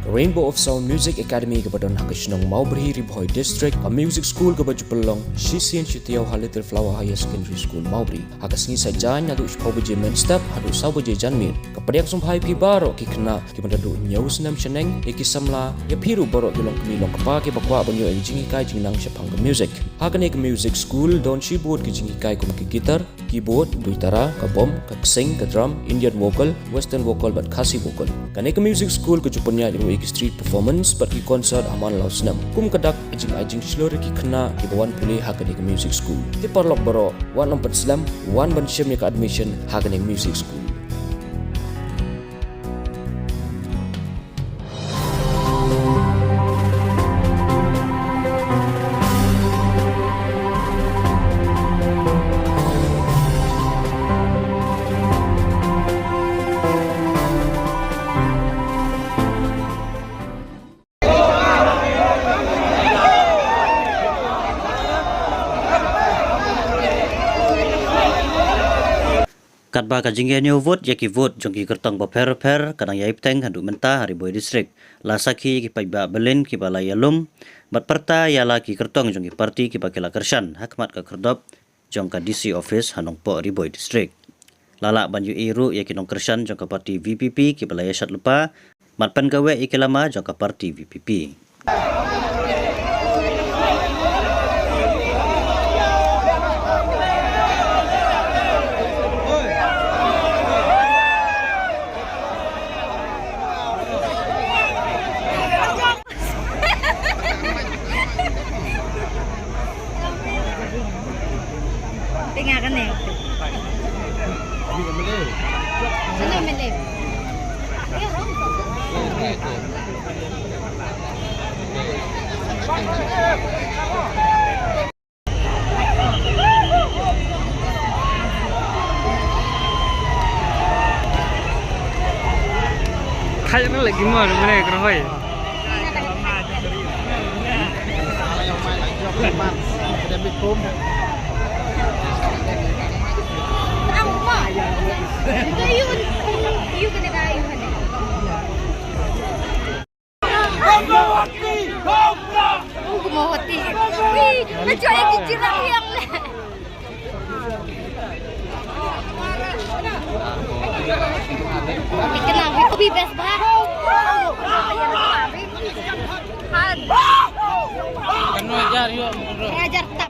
Rainbow of Sound Music Academy kepada Nongkyrshan Maubri Ribhoi District, a music school kepada Jepelong, Shisian Shitiau Little Flower Higher Secondary School Maubri. Hakas ni saja nyatu sepau beje main step hadu sau beje janmir. Kepada yang sumpai pi barok ki kena ki mendu nyau senam seneng ki samla ya piru barok dilong kemi long kepa ki bakwa banyo jingi kai jingnang sepang ke music. Hakane ke music school don keyboard ki jingi kai kum ki gitar, keyboard, duitara, ke bom, ke sing, ke drum, Indian vocal, western vocal dan khasi vocal. Kane ke music school ke Jepanya ki street performance bagi konsert aman lau senam. Kum kedak ajing seluruh ki kena ki bawan pulih hakane ke music school. Ti parlok baro wan nomor selam wan ban syem ke admission hakane music school. Kadba ka jinggenyo vote yaki vote jongki kertong ba per kadang yaip teng handu mentah Ribhoi district lasaki ki Paidbah belen ki balai alum bat perta yala ki kertong jongki parti ki bakila kershan hakmat ka kerdop jong ka DC office hanongpo Ribhoi district lala banyu iru yaki Nongkyrshan jong ka parti VPP ki balai Shad lupa mat pen gawe iki lama jong ka parti VPP. Tinggal kan ni. Sini melip. Kayaknya lagi mau mana kerahoi. You kena kayu kan? Aku mau hati. Wih, macam yang kicirang yang le. Kenal, aku bebas bah. Hajar yuk. Hajar